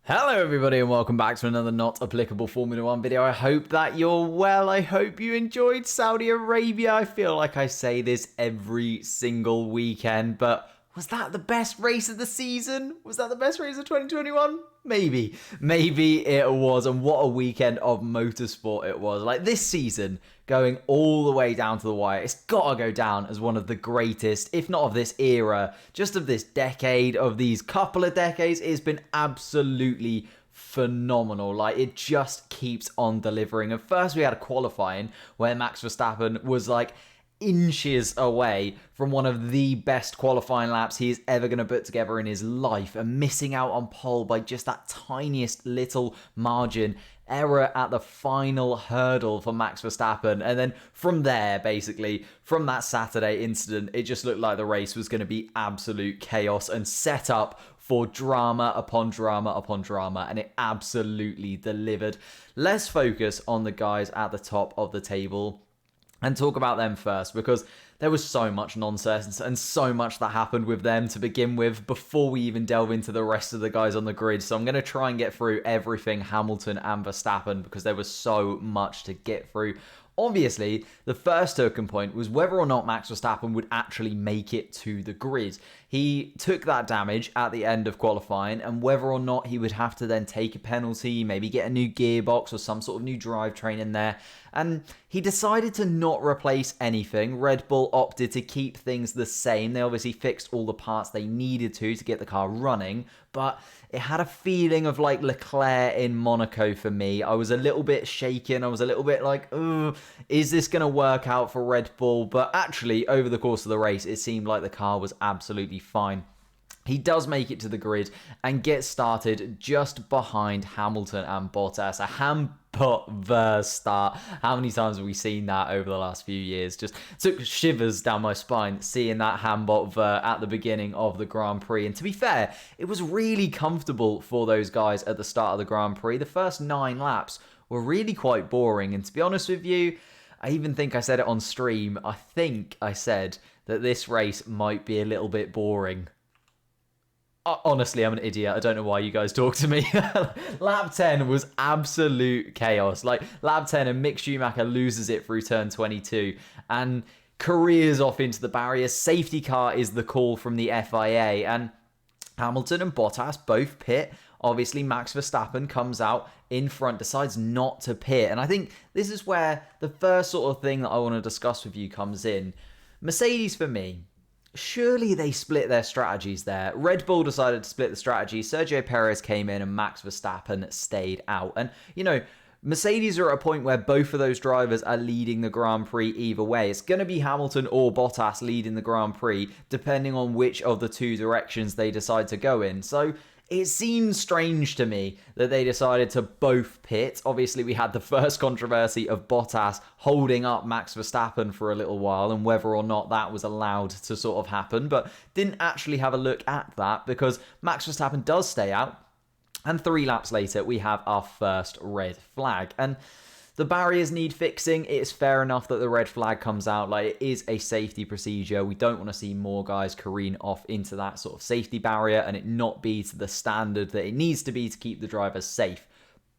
Hello everybody and welcome back to another not applicable Formula 1 video. I hope that you're well. I hope you enjoyed Saudi Arabia. I feel like I say this every single weekend, but was that the best race of the season? Was that the best race of 2021? Maybe it was, and what a weekend of motorsport it was. Like this season, going all the way down to the wire, it's got to go down as one of the greatest, if not of this era, just of this decade, of these couple of decades. It's been absolutely phenomenal. Like it just keeps on delivering. At first we had a qualifying where Max Verstappen was like inches away from one of the best qualifying laps he is ever going to put together in his life, and missing out on pole by just that tiniest little margin. Error at the final hurdle for Max Verstappen. And then from there, basically, from that Saturday incident, it just looked like the race was going to be absolute chaos and set up for drama upon drama upon drama, and it absolutely delivered. Let's focus on the guys at the top of the table and talk about them first, because there was so much nonsense and so much that happened with them to begin with before we even delve into the rest of the guys on the grid. So I'm going to try and get through everything Hamilton and Verstappen because there was so much to get through. Obviously, the first talking point was whether or not Max Verstappen would actually make it to the grid. He took that damage at the end of qualifying, and whether or not he would have to then take a penalty, maybe get a new gearbox or some sort of new drivetrain in there. And he decided to not replace anything. Red Bull opted to keep things the same. They obviously fixed all the parts they needed to get the car running, but it had a feeling of like Leclerc in Monaco for me. I was a little bit shaken. I was a little bit like, oh, is this going to work out for Red Bull? But actually, over the course of the race, it seemed like the car was absolutely fine. He does make it to the grid and gets started just behind Hamilton and Bottas. A hamburger start. How many times have we seen that over the last few years? Just took shivers down my spine seeing that hamburger at the beginning of the Grand Prix. And to be fair, it was really comfortable for those guys at the start of the Grand Prix. The first 9 laps were really quite boring. And to be honest with you, I even think I said it on stream. I think I said that this race might be a little bit boring. Honestly, I'm an idiot. I don't know why you guys talk to me. Lap 10 was absolute chaos. Like, lap 10 and Mick Schumacher loses it through turn 22 and careers off into the barrier. Safety car is the call from the FIA, and Hamilton and Bottas both pit. Obviously, Max Verstappen comes out in front, decides not to pit. And I think this is where the first sort of thing that I want to discuss with you comes in. Mercedes, for me, surely they split their strategies there. Red Bull decided to split the strategy. Sergio Perez came in and Max Verstappen stayed out. And, you know, Mercedes are at a point where both of those drivers are leading the Grand Prix either way. It's going to be Hamilton or Bottas leading the Grand Prix, depending on which of the two directions they decide to go in. So it seems strange to me that they decided to both pit. Obviously, we had the first controversy of Bottas holding up Max Verstappen for a little while and whether or not that was allowed to sort of happen, but didn't actually have a look at that because Max Verstappen does stay out. And 3 laps later, we have our first red flag. And the barriers need fixing. It's fair enough that the red flag comes out. Like, it is a safety procedure. We don't want to see more guys careen off into that sort of safety barrier and it not be to the standard that it needs to be to keep the drivers safe.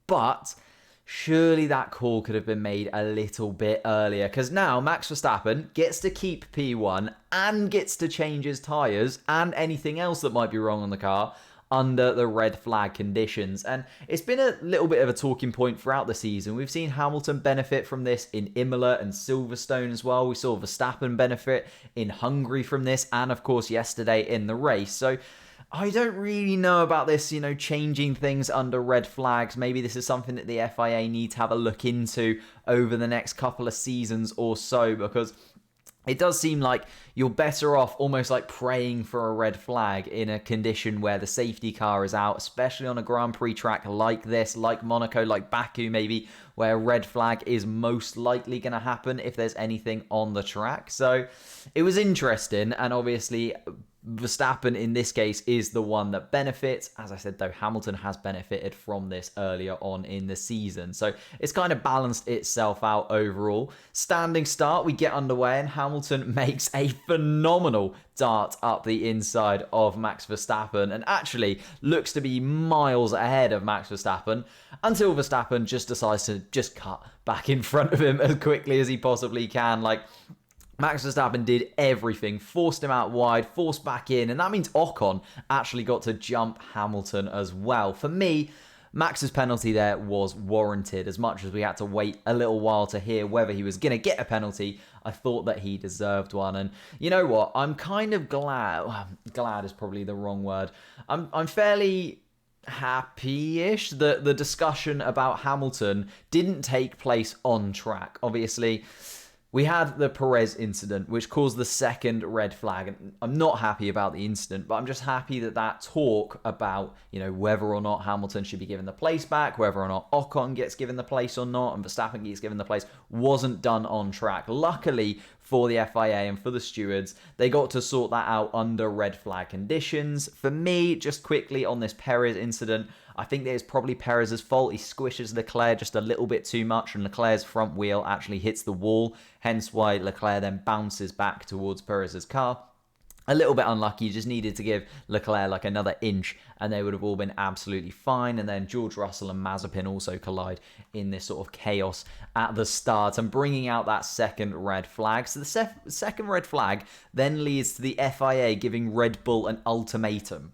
But surely that call could have been made a little bit earlier, because now Max Verstappen gets to keep P1 and gets to change his tyres and anything else that might be wrong on the car under the red flag conditions. And it's been a little bit of a talking point throughout the season. We've seen Hamilton benefit from this in Imola and Silverstone as well. We saw Verstappen benefit in Hungary from this, and of course yesterday in the race. So I don't really know about this, you know, changing things under red flags. Maybe this is something that the FIA need to have a look into over the next couple of seasons or so, because it does seem like you're better off almost like praying for a red flag in a condition where the safety car is out, especially on a Grand Prix track like this, like Monaco, like Baku maybe, where a red flag is most likely going to happen if there's anything on the track. So it was interesting, and obviously Verstappen in this case is the one that benefits. As I said though, Hamilton has benefited from this earlier on in the season. So it's kind of balanced itself out overall. Standing start, we get underway and Hamilton makes a phenomenal dart up the inside of Max Verstappen and actually looks to be miles ahead of Max Verstappen until Verstappen just decides to just cut back in front of him as quickly as he possibly can. Like, Max Verstappen did everything, forced him out wide, forced back in, and that means Ocon actually got to jump Hamilton as well. For me, Max's penalty there was warranted. As much as we had to wait a little while to hear whether he was going to get a penalty, I thought that he deserved one. And you know what? I'm kind of glad. Well, glad is probably the wrong word. I'm fairly happy-ish that the discussion about Hamilton didn't take place on track. Obviously, we had the Perez incident, which caused the second red flag. And I'm not happy about the incident, but I'm just happy that that talk about, whether or not Hamilton should be given the place back, whether or not Ocon gets given the place or not, and Verstappen gets given the place, wasn't done on track. Luckily for the FIA and for the stewards, they got to sort that out under red flag conditions. For me, just quickly on this Perez incident, I think that it's probably Perez's fault. He squishes Leclerc just a little bit too much, and Leclerc's front wheel actually hits the wall, hence why Leclerc then bounces back towards Perez's car. A little bit unlucky, you just needed to give Leclerc like another inch and they would have all been absolutely fine. And then George Russell and Mazepin also collide in this sort of chaos at the start and bringing out that second red flag. So the second red flag then leads to the FIA giving Red Bull an ultimatum.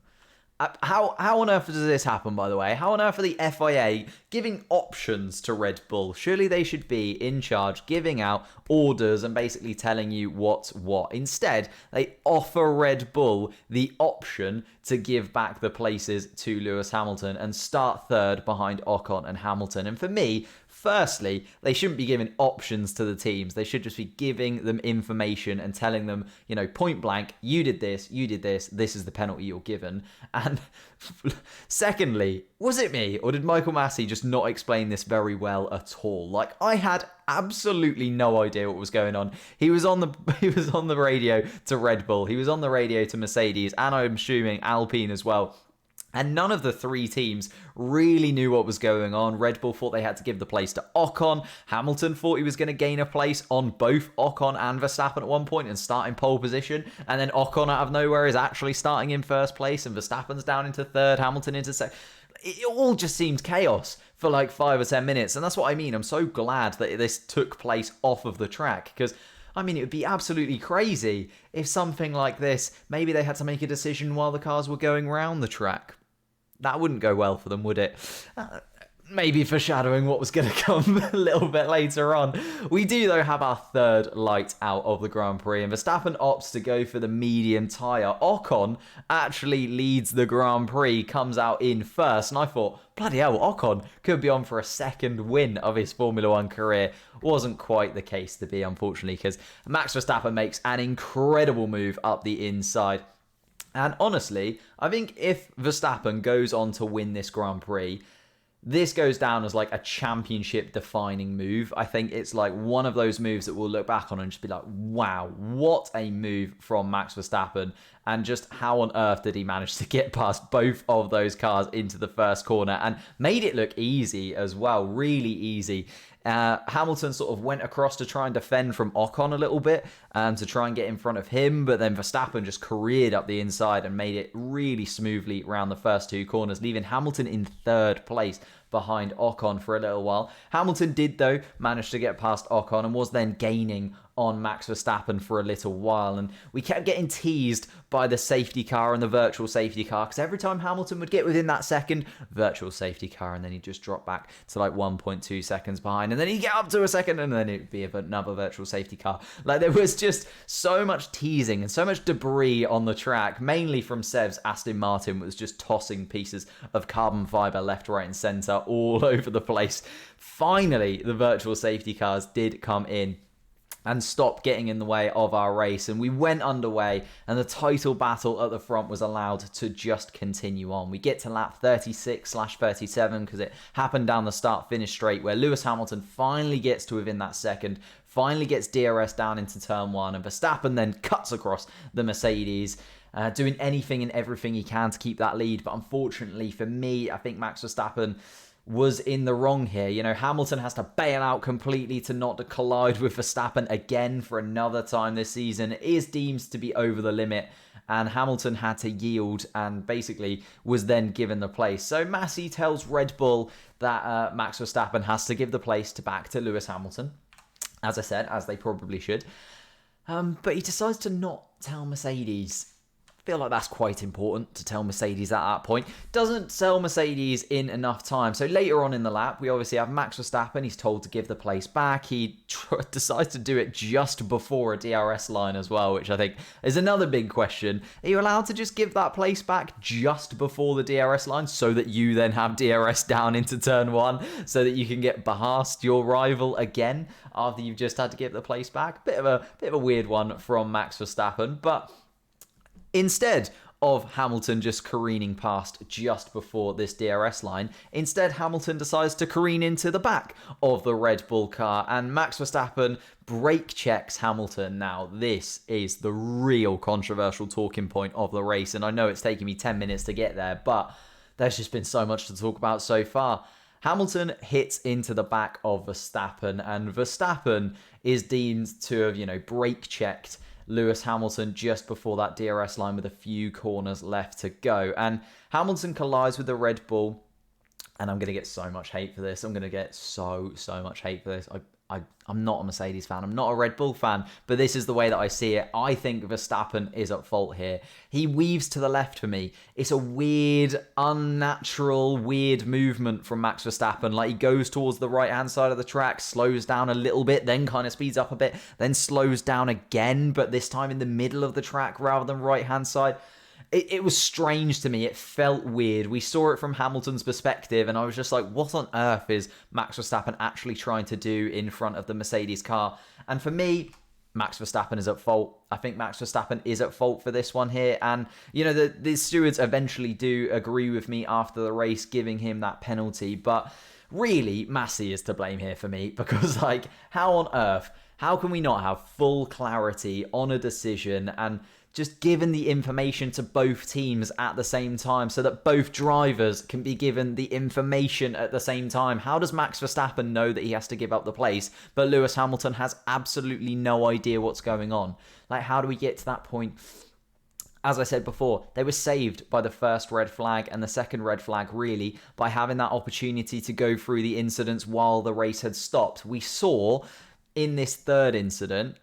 How on earth does this happen, by the way? How on earth are the FIA giving options to Red Bull? Surely they should be in charge, giving out orders and basically telling you what's what. Instead, they offer Red Bull the option to give back the places to Lewis Hamilton and start third behind Ocon and Hamilton. And for me, firstly, they shouldn't be giving options to the teams. They should just be giving them information and telling them, point blank, you did this, this is the penalty you're given. And secondly, was it me or did Michael Massey just not explain this very well at all? Like, I had absolutely no idea what was going on. He was on the radio to Red Bull, he was on the radio to Mercedes, and I'm assuming Alpine as well. And none of the three teams really knew what was going on. Red Bull thought they had to give the place to Ocon. Hamilton thought he was going to gain a place on both Ocon and Verstappen at one point and start in pole position. And then Ocon out of nowhere is actually starting in first place and Verstappen's down into third, Hamilton into second. It all just seemed chaos for like 5 or 10 minutes. And that's what I mean. I'm so glad that this took place off of the track because it would be absolutely crazy if something like this, maybe they had to make a decision while the cars were going around the track. That wouldn't go well for them, would it? Maybe foreshadowing what was going to come a little bit later on. We do, though, have our third light out of the Grand Prix, and Verstappen opts to go for the medium tyre. Ocon actually leads the Grand Prix, comes out in first, and I thought, bloody hell, Ocon could be on for a second win of his Formula One career. Wasn't quite the case to be, unfortunately, because Max Verstappen makes an incredible move up the inside. And honestly, I think if Verstappen goes on to win this Grand Prix, this goes down as like a championship defining move. I think it's like one of those moves that we'll look back on and just be like, wow, what a move from Max Verstappen. And just how on earth did he manage to get past both of those cars into the first corner and made it look easy as well, really easy. Hamilton sort of went across to try and defend from Ocon a little bit and to try and get in front of him, but then Verstappen just careered up the inside and made it really smoothly around the first two corners, leaving Hamilton in third place behind Ocon for a little while. Hamilton did, though, manage to get past Ocon and was then gaining on Max Verstappen for a little while, and we kept getting teased by the safety car and the virtual safety car because every time Hamilton would get within that second, virtual safety car, and then he'd just drop back to like 1.2 seconds behind, and then he'd get up to a second and then it'd be another virtual safety car. Like, there was just so much teasing and so much debris on the track, mainly from Sev's Aston Martin was just tossing pieces of carbon fibre left, right and centre all over the place. Finally, the virtual safety cars did come in and stop getting in the way of our race, and we went underway, and the title battle at the front was allowed to just continue on. We get to lap 36/37 because it happened down the start-finish straight where Lewis Hamilton finally gets to within that second, finally gets DRS down into turn one, and Verstappen then cuts across the Mercedes. doing anything and everything he can to keep that lead. But unfortunately for me, I think Max Verstappen was in the wrong here. You know, Hamilton has to bail out completely to not to collide with Verstappen again for another time this season. It is deemed to be over the limit, and Hamilton had to yield and basically was then given the place. So Massey tells Red Bull that Max Verstappen has to give the place back to Lewis Hamilton, as I said, as they probably should. But he decides to not tell Mercedes. I feel like that's quite important to tell Mercedes at that point. Doesn't tell Mercedes in enough time. So later on in the lap, we obviously have Max Verstappen. He's told to give the place back. He decides to do it just before a DRS line as well, which I think is another big question. Are you allowed to just give that place back just before the DRS line so that you then have DRS down into turn 1 so that you can get past your rival again after you've just had to give the place back? Bit of a weird one from Max Verstappen, but instead of Hamilton just careening past just before this DRS line, instead Hamilton decides to careen into the back of the Red Bull car, and Max Verstappen brake checks Hamilton. Now, this is the real controversial talking point of the race, and I know it's taken me 10 minutes to get there, but there's just been so much to talk about so far. Hamilton hits into the back of Verstappen, and Verstappen is deemed to have, brake checked Lewis Hamilton just before that DRS line with a few corners left to go. And Hamilton collides with the Red Bull, and I'm going to get so much hate for this. I'm going to get so much hate for this. I'm not a Mercedes fan. I'm not a Red Bull fan, but this is the way that I see it. I think Verstappen is at fault here. He weaves to the left for me. It's a weird, unnatural, weird movement from Max Verstappen. Like, he goes towards the right-hand side of the track, slows down a little bit, then kind of speeds up a bit, then slows down again, but this time in the middle of the track rather than right-hand side. It was strange to me. It felt weird. We saw it from Hamilton's perspective, and I was just like, what on earth is Max Verstappen actually trying to do in front of the Mercedes car? And for me, Max Verstappen is at fault. I think Max Verstappen is at fault for this one here. And, the stewards eventually do agree with me after the race, giving him that penalty. But really, Massey is to blame here for me, because, how on earth, how can we not have full clarity on a decision and just given the information to both teams at the same time so that both drivers can be given the information at the same time? How does Max Verstappen know that he has to give up the place, but Lewis Hamilton has absolutely no idea what's going on? How do we get to that point? As I said before, they were saved by the first red flag and the second red flag, really, by having that opportunity to go through the incidents while the race had stopped. We saw in this third incident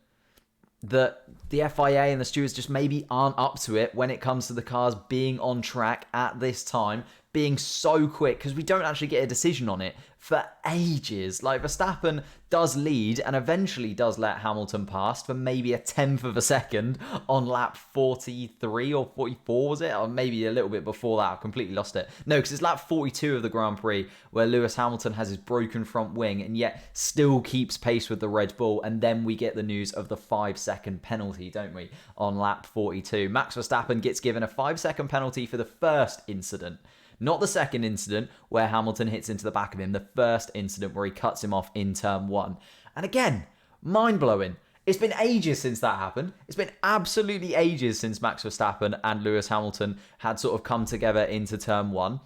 that the FIA and the stewards just maybe aren't up to it when it comes to the cars being on track at this time, being so quick, because we don't actually get a decision on it for ages. Verstappen does lead and eventually does let Hamilton pass for maybe a tenth of a second on lap 43 or 44, was it? Or maybe a little bit before that. I completely lost it. No, because it's lap 42 of the Grand Prix where Lewis Hamilton has his broken front wing and yet still keeps pace with the Red Bull. And then we get the news of the 5-second penalty, don't we, on lap 42. Max Verstappen gets given a 5-second penalty for the first incident. Not the second incident where Hamilton hits into the back of him, the first incident where he cuts him off in turn 1. And again, mind-blowing. It's been ages since that happened. It's been absolutely ages since Max Verstappen and Lewis Hamilton had sort of come together into turn 1.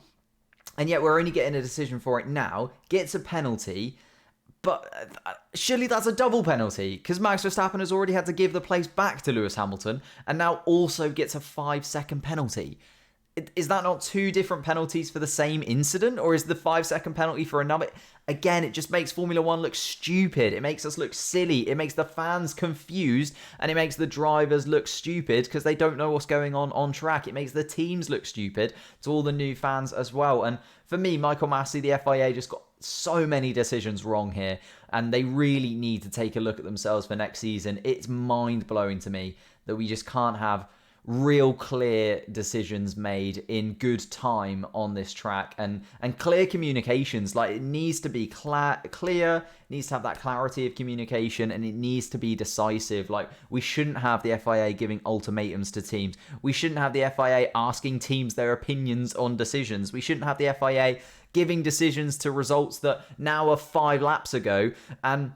And yet we're only getting a decision for it now. Gets a penalty, but surely that's a double penalty, because Max Verstappen has already had to give the place back to Lewis Hamilton and now also gets a 5-second penalty. Is that not two different penalties for the same incident? Or is the 5-second penalty for another? Again, it just makes Formula One look stupid. It makes us look silly. It makes the fans confused. And it makes the drivers look stupid because they don't know what's going on track. It makes the teams look stupid to all the new fans as well. And for me, Michael Massey, the FIA just got so many decisions wrong here. And they really need to take a look at themselves for next season. It's mind-blowing to me that we just can't have real clear decisions made in good time on this track and clear communications. It needs to be clear, it needs to have that clarity of communication, and it needs to be decisive. We shouldn't have the FIA giving ultimatums to teams. We shouldn't have the FIA asking teams their opinions on decisions. We shouldn't have the FIA giving decisions to results that now are 5 laps ago, and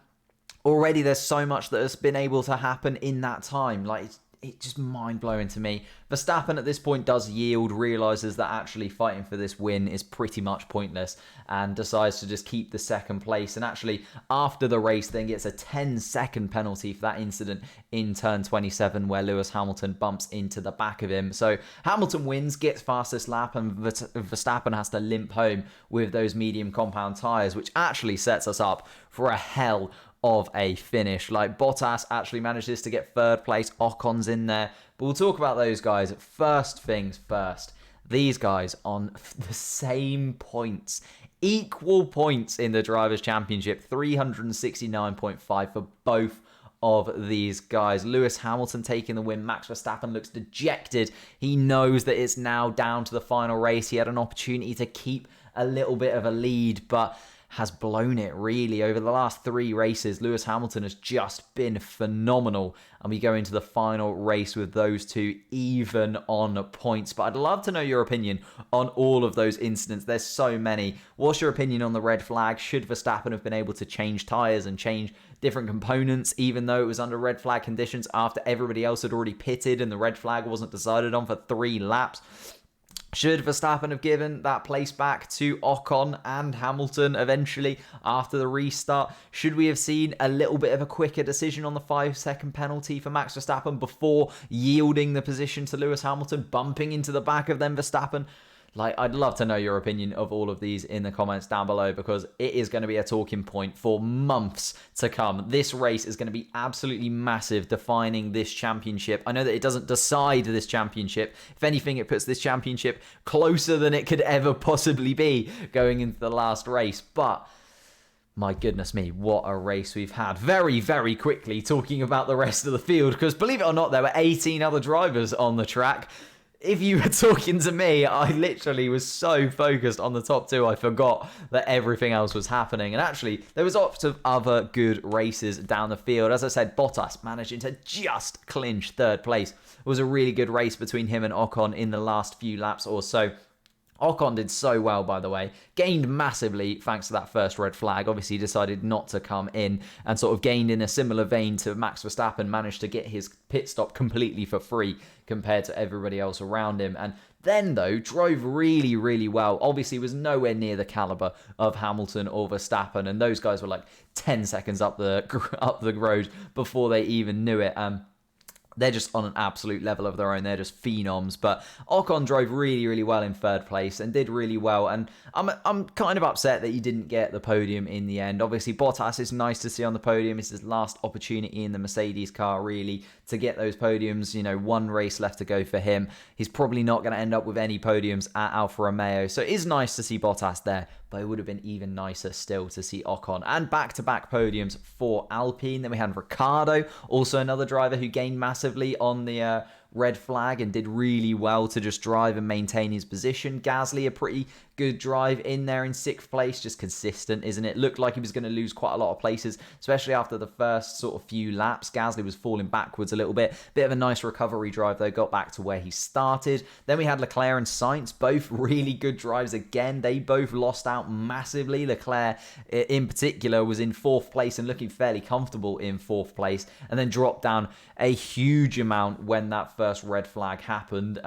already there's so much that has been able to happen in that time. it's just mind-blowing to me. Verstappen at this point does yield, realises that actually fighting for this win is pretty much pointless, and decides to just keep the second place. And actually, after the race, then gets a 10-second penalty for that incident in turn 27, where Lewis Hamilton bumps into the back of him. So Hamilton wins, gets fastest lap, and Verstappen has to limp home with those medium compound tyres, which actually sets us up for a hell of a finish. Like, Bottas actually manages to get third place, Ocon's in there, but we'll talk about those guys. First things first, these guys on the same points, equal points in the Drivers' Championship, 369.5 for both of these guys. Lewis Hamilton taking the win. Max Verstappen looks dejected. He knows that it's now down to the final race. He had an opportunity to keep a little bit of a lead, but has blown it really. Over the last 3 races, Lewis Hamilton has just been phenomenal, and we go into the final race with those two even on points. But I'd love to know your opinion on all of those incidents. There's so many. What's your opinion on the red flag? Should Verstappen have been able to change tyres and change different components, even though it was under red flag conditions after everybody else had already pitted and the red flag wasn't decided on for 3 laps? Should Verstappen have given that place back to Ocon and Hamilton eventually after the restart? Should we have seen a little bit of a quicker decision on the 5-second penalty for Max Verstappen before yielding the position to Lewis Hamilton, bumping into the back of them Verstappen? Like, I'd love to know your opinion of all of these in the comments down below, because it is going to be a talking point for months to come. This race is going to be absolutely massive, defining this championship. I know that it doesn't decide this championship. If anything, it puts this championship closer than it could ever possibly be going into the last race. But my goodness me, what a race we've had. Very, very quickly talking about the rest of the field, because believe it or not, there were 18 other drivers on the track. If you were talking to me, I literally was so focused on the top 2, I forgot that everything else was happening. And actually, there was lots of other good races down the field. As I said, Bottas managing to just clinch third place. It was a really good race between him and Ocon in the last few laps or so. Ocon did so well, by the way, gained massively thanks to that first red flag. Obviously, decided not to come in, and sort of gained in a similar vein to Max Verstappen, managed to get his pit stop completely for free compared to everybody else around him. And then, though, drove really, really well. Obviously, was nowhere near the caliber of Hamilton or Verstappen, and those guys were like 10 seconds up the road before they even knew it. They're just on an absolute level of their own. They're just phenoms. But Ocon drove really, really well in third place and did really well. And I'm kind of upset that he didn't get the podium in the end. Obviously, Bottas is nice to see on the podium. It's his last opportunity in the Mercedes car, really, to get those podiums. You know, 1 race left to go for him. He's probably not going to end up with any podiums at Alfa Romeo. So it is nice to see Bottas there. But it would have been even nicer still to see Ocon. And back-to-back podiums for Alpine. Then we had Ricciardo, also another driver who gained massively on the red flag and did really well to just drive and maintain his position. Gasly, a pretty good drive in there in 6th place, just consistent, isn't it? Looked like he was going to lose quite a lot of places, especially after the first sort of few laps. Gasly was falling backwards a little bit. Bit of a nice recovery drive, though, got back to where he started. Then we had Leclerc and Sainz, both really good drives again. They both lost out massively. Leclerc, in particular, was in 4th place and looking fairly comfortable in 4th place, and then dropped down a huge amount when that first red flag happened.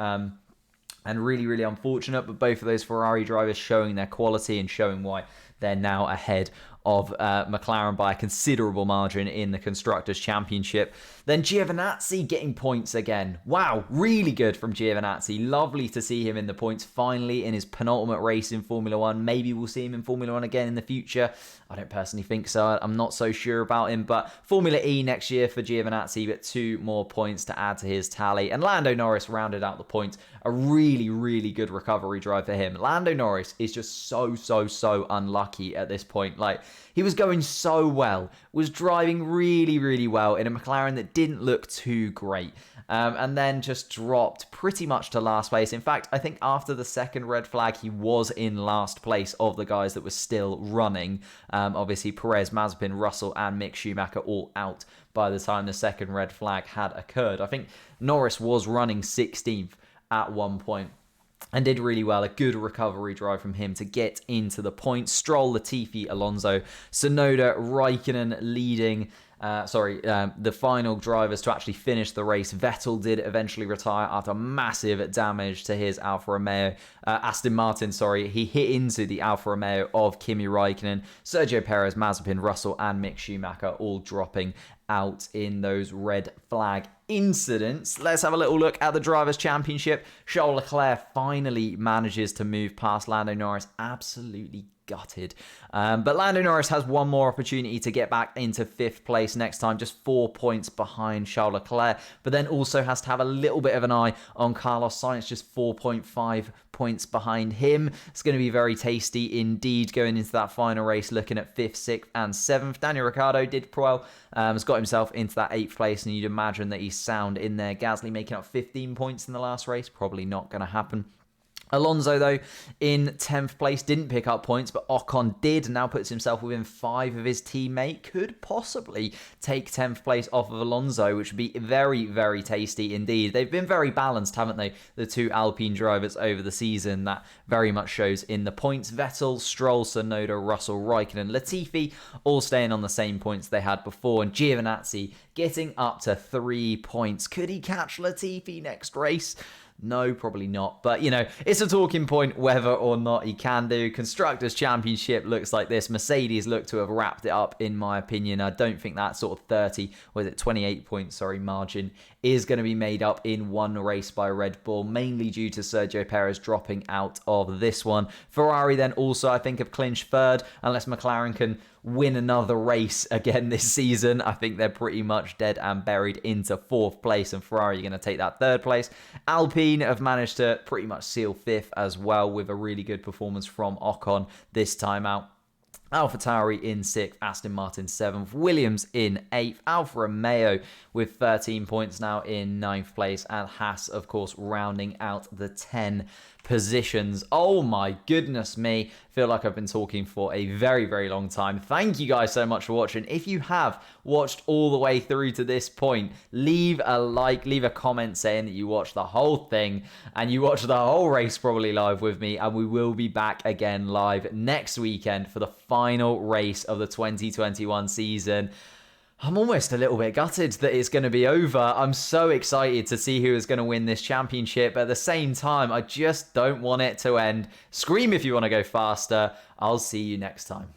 And really, really unfortunate, but both of those Ferrari drivers showing their quality and showing why they're now ahead of McLaren by a considerable margin in the Constructors' Championship. Then Giovinazzi getting points again. Wow, really good from Giovinazzi. Lovely to see him in the points finally in his penultimate race in Formula 1. Maybe we'll see him in Formula 1 again in the future. I don't personally think so. I'm not so sure about him, but Formula E next year for Giovinazzi, but 2 more points to add to his tally. And Lando Norris rounded out the points. A really, really good recovery drive for him. Lando Norris is just so unlucky at this point. Like, he was going so well, was driving really, really well in a McLaren that didn't look too great. And then just dropped pretty much to last place. In fact, I think after the second red flag, he was in last place of the guys that were still running. Obviously, Perez, Mazepin, Russell, and Mick Schumacher all out by the time the second red flag had occurred. I think Norris was running 16th at one point. and did really well. A good recovery drive from him to get into the points. Stroll, Latifi, Alonso, Tsunoda, Raikkonen leading. The final drivers to actually finish the race. Vettel did eventually retire after massive damage to his Aston Martin. He hit into the Alfa Romeo of Kimi Raikkonen, Sergio Perez, Mazepin, Russell, and Mick Schumacher all dropping out in those red flag incidents. Let's have a little look at the Drivers' Championship. Charles Leclerc finally manages to move past Lando Norris. Absolutely gutted. But Lando Norris has one more opportunity to get back into 5th place next time, just 4 points behind Charles Leclerc, but then also has to have a little bit of an eye on Carlos Sainz, just 4.5 points behind him. It's going to be very tasty indeed going into that final race, looking at 5th, 6th, and 7th. Daniel Ricciardo did well, has got himself into that 8th place, and you'd imagine that he's sound in there. Gasly making up 15 points in the last race, probably not going to happen. Alonso, though, in 10th place, didn't pick up points, but Ocon did, now puts himself within 5 of his teammate. Could possibly take 10th place off of Alonso, which would be very, very tasty indeed. They've been very balanced, haven't they? The two Alpine drivers over the season. That very much shows in the points. Vettel, Stroll, Tsunoda, Russell, Raikkonen, Latifi, all staying on the same points they had before. And Giovinazzi getting up to 3 points. Could he catch Latifi next race? No, probably not. But, it's a talking point whether or not he can do. Constructors' Championship looks like this. Mercedes look to have wrapped it up, in my opinion. I don't think that sort of 28 points, margin is going to be made up in one race by Red Bull, mainly due to Sergio Perez dropping out of this one. Ferrari then also, I think, have clinched 3rd, unless McLaren can win another race again this season. I think they're pretty much dead and buried into 4th place, and Ferrari are going to take that 3rd place. Alpine have managed to pretty much seal 5th as well, with a really good performance from Ocon this time out. AlphaTauri in 6th, Aston Martin 7th, Williams in 8th, Alfa Romeo with 13 points now in 9th place, and Haas, of course, rounding out the 10 positions. Oh my goodness me. Feel like I've been talking for a very, very long time. Thank you guys so much for watching. If you have watched all the way through to this point, leave a like, leave a comment saying that you watched the whole thing and you watched the whole race probably live with me, and we will be back again live next weekend for the final race of the 2021 season. I'm almost a little bit gutted that it's going to be over. I'm so excited to see who is going to win this championship. At the same time, I just don't want it to end. Scream if you want to go faster. I'll see you next time.